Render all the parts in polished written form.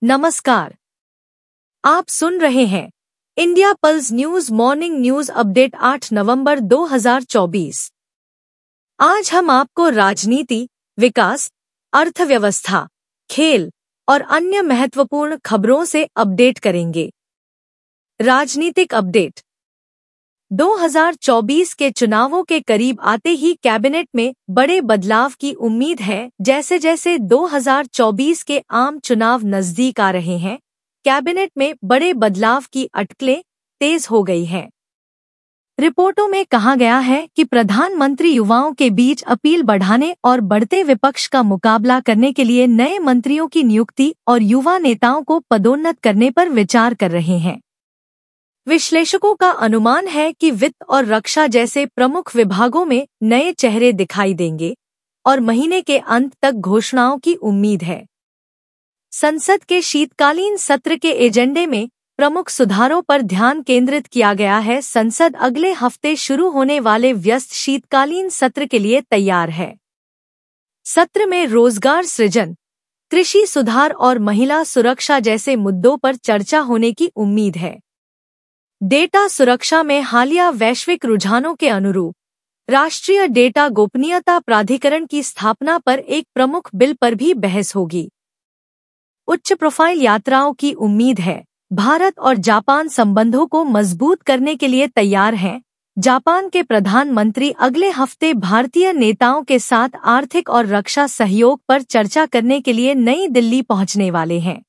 नमस्कार। आप सुन रहे हैं India pulse news morning news update 8 नवंबर 2024। आज हम आपको राजनीति, विकास, अर्थव्यवस्था, खेल और अन्य महत्वपूर्ण खबरों से अपडेट करेंगे। राजनीतिक अपडेट। 2024 के चुनावों के करीब आते ही कैबिनेट में बड़े बदलाव की उम्मीद है। जैसे जैसे 2024 के आम चुनाव नजदीक आ रहे हैं, कैबिनेट में बड़े बदलाव की अटकलें तेज हो गई हैं। रिपोर्टों में कहा गया है कि प्रधानमंत्री युवाओं के बीच अपील बढ़ाने और बढ़ते विपक्ष का मुकाबला करने के लिए नए मंत्रियों की नियुक्ति और युवा नेताओं को पदोन्नत करने पर विचार कर रहे हैं। विश्लेषकों का अनुमान है कि वित्त और रक्षा जैसे प्रमुख विभागों में नए चेहरे दिखाई देंगे और महीने के अंत तक घोषणाओं की उम्मीद है। संसद के शीतकालीन सत्र के एजेंडे में प्रमुख सुधारों पर ध्यान केंद्रित किया गया है। संसद अगले हफ्ते शुरू होने वाले व्यस्त शीतकालीन सत्र के लिए तैयार है। सत्र में रोजगार सृजन, कृषि सुधार और महिला सुरक्षा जैसे मुद्दों पर चर्चा होने की उम्मीद है। डेटा सुरक्षा में हालिया वैश्विक रुझानों के अनुरूप राष्ट्रीय डेटा गोपनीयता प्राधिकरण की स्थापना पर एक प्रमुख बिल पर भी बहस होगी। उच्च प्रोफाइल यात्राओं की उम्मीद है। भारत और जापान संबंधों को मजबूत करने के लिए तैयार हैं। जापान के प्रधानमंत्री अगले हफ्ते भारतीय नेताओं के साथ आर्थिक और रक्षा सहयोग पर चर्चा करने के लिए नई दिल्ली पहुंचने वाले हैं।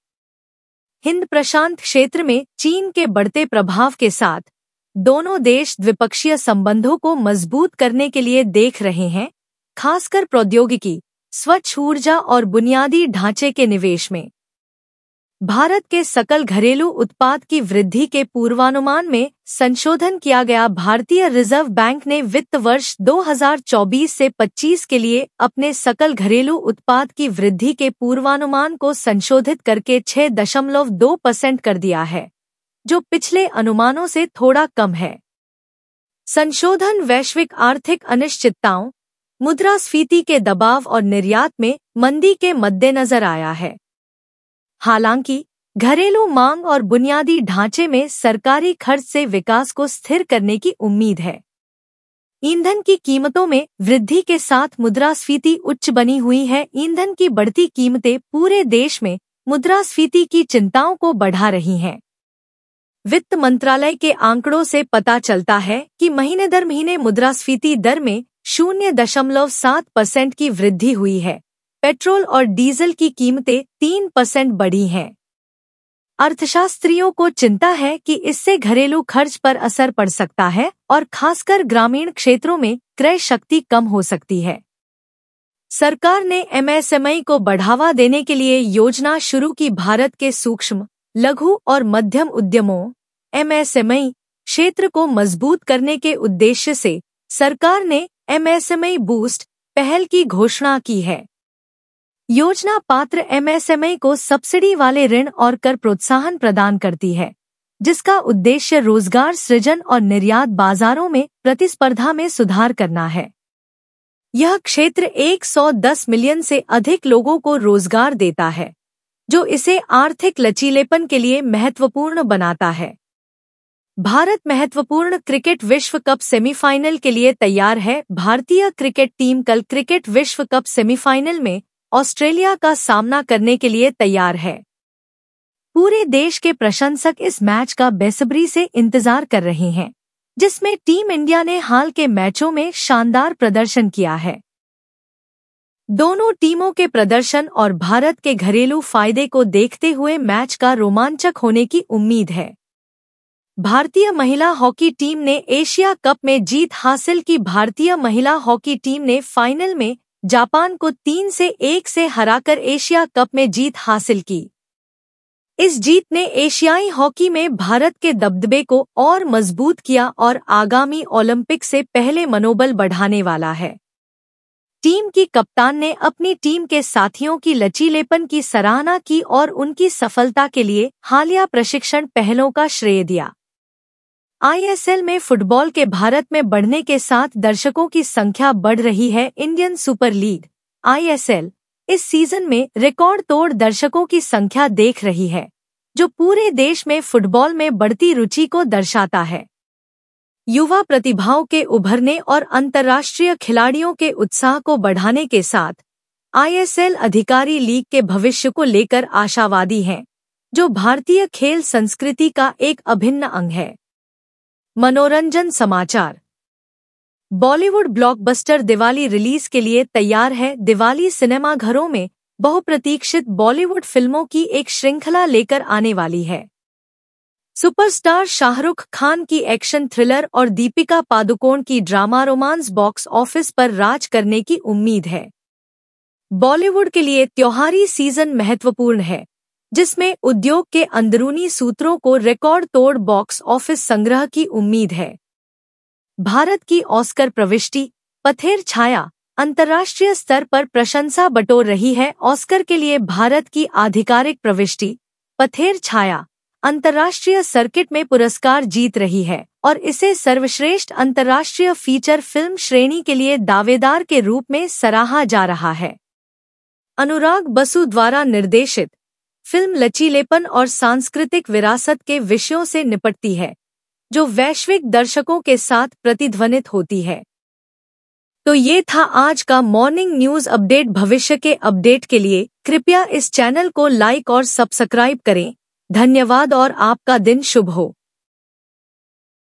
हिंद प्रशांत क्षेत्र में चीन के बढ़ते प्रभाव के साथ दोनों देश द्विपक्षीय संबंधों को मजबूत करने के लिए देख रहे हैं, खासकर प्रौद्योगिकी, स्वच्छ ऊर्जा और बुनियादी ढांचे के निवेश में। भारत के सकल घरेलू उत्पाद की वृद्धि के पूर्वानुमान में संशोधन किया गया। भारतीय रिजर्व बैंक ने वित्त वर्ष 2024 से 25 के लिए अपने सकल घरेलू उत्पाद की वृद्धि के पूर्वानुमान को संशोधित करके 6.2% कर दिया है, जो पिछले अनुमानों से थोड़ा कम है। संशोधन वैश्विक आर्थिक अनिश्चितताओं, मुद्रास्फीति के दबाव और निर्यात में मंदी के मद्देनजर आया है। हालांकि घरेलू मांग और बुनियादी ढांचे में सरकारी खर्च से विकास को स्थिर करने की उम्मीद है। ईंधन की कीमतों में वृद्धि के साथ मुद्रास्फीति उच्च बनी हुई है। ईंधन की बढ़ती कीमतें पूरे देश में मुद्रास्फीति की चिंताओं को बढ़ा रही हैं। वित्त मंत्रालय के आंकड़ों से पता चलता है कि महीने दर महीने मुद्रास्फीति दर में 0.7% की वृद्धि हुई है। पेट्रोल और डीजल की कीमतें 3% बढ़ी हैं। अर्थशास्त्रियों को चिंता है कि इससे घरेलू खर्च पर असर पड़ सकता है और खासकर ग्रामीण क्षेत्रों में क्रय शक्ति कम हो सकती है। सरकार ने एमएसएमई को बढ़ावा देने के लिए योजना शुरू की। भारत के सूक्ष्म, लघु और मध्यम उद्यमों एमएसएमई क्षेत्र को मजबूत करने के उद्देश्य से सरकार ने एमएसएमई बूस्ट पहल की घोषणा की है। योजना पात्र एमएसएमई को सब्सिडी वाले ऋण और कर प्रोत्साहन प्रदान करती है, जिसका उद्देश्य रोजगार सृजन और निर्यात बाजारों में प्रतिस्पर्धा में सुधार करना है। यह क्षेत्र 110 मिलियन से अधिक लोगों को रोजगार देता है, जो इसे आर्थिक लचीलेपन के लिए महत्वपूर्ण बनाता है। भारत महत्वपूर्ण क्रिकेट विश्व कप सेमीफाइनल के लिए तैयार है। भारतीय क्रिकेट टीम कल क्रिकेट विश्व कप सेमीफाइनल में ऑस्ट्रेलिया का सामना करने के लिए तैयार है। पूरे देश के प्रशंसक इस मैच का बेसब्री से इंतजार कर रहे हैं, जिसमें टीम इंडिया ने हाल के मैचों में शानदार प्रदर्शन किया है। दोनों टीमों के प्रदर्शन और भारत के घरेलू फायदे को देखते हुए मैच का रोमांचक होने की उम्मीद है। भारतीय महिला हॉकी टीम ने एशिया कप में जीत हासिल की। भारतीय महिला हॉकी टीम ने फाइनल में जापान को 3-1 से हराकर एशिया कप में जीत हासिल की। इस जीत ने एशियाई हॉकी में भारत के दबदबे को और मजबूत किया और आगामी ओलंपिक से पहले मनोबल बढ़ाने वाला है। टीम की कप्तान ने अपनी टीम के साथियों की लचीलेपन की सराहना की और उनकी सफलता के लिए हालिया प्रशिक्षण पहलों का श्रेय दिया। आईएसएल में फुटबॉल के भारत में बढ़ने के साथ दर्शकों की संख्या बढ़ रही है। इंडियन सुपर लीग (आईएसएल) इस सीजन में रिकॉर्ड तोड़ दर्शकों की संख्या देख रही है, जो पूरे देश में फुटबॉल में बढ़ती रुचि को दर्शाता है। युवा प्रतिभाओं के उभरने और अंतर्राष्ट्रीय खिलाड़ियों के उत्साह को बढ़ाने के साथ ISL अधिकारी लीग के भविष्य को लेकर आशावादी हैं, जो भारतीय खेल संस्कृति का एक अभिन्न अंग है। मनोरंजन समाचार। बॉलीवुड ब्लॉकबस्टर दिवाली रिलीज के लिए तैयार है। दिवाली सिनेमाघरों में बहुप्रतीक्षित बॉलीवुड फिल्मों की एक श्रृंखला लेकर आने वाली है। सुपरस्टार शाहरुख खान की एक्शन थ्रिलर और दीपिका पादुकोण की ड्रामा रोमांस बॉक्स ऑफिस पर राज करने की उम्मीद है। बॉलीवुड के लिए त्योहारी सीजन महत्वपूर्ण है, जिसमें उद्योग के अंदरूनी सूत्रों को रिकॉर्ड तोड़ बॉक्स ऑफिस संग्रह की उम्मीद है। भारत की ऑस्कर प्रविष्टि पथेर छाया अंतर्राष्ट्रीय स्तर पर प्रशंसा बटोर रही है। ऑस्कर के लिए भारत की आधिकारिक प्रविष्टि पथेर छाया अंतर्राष्ट्रीय सर्किट में पुरस्कार जीत रही है और इसे सर्वश्रेष्ठ अंतर्राष्ट्रीय फीचर फिल्म श्रेणी के लिए दावेदार के रूप में सराहा जा रहा है। अनुराग बसु द्वारा निर्देशित फिल्म लचीलेपन और सांस्कृतिक विरासत के विषयों से निपटती है, जो वैश्विक दर्शकों के साथ प्रतिध्वनित होती है। तो ये था आज का मॉर्निंग न्यूज अपडेट। भविष्य के अपडेट के लिए कृपया इस चैनल को लाइक और सब्सक्राइब करें। धन्यवाद और आपका दिन शुभ हो।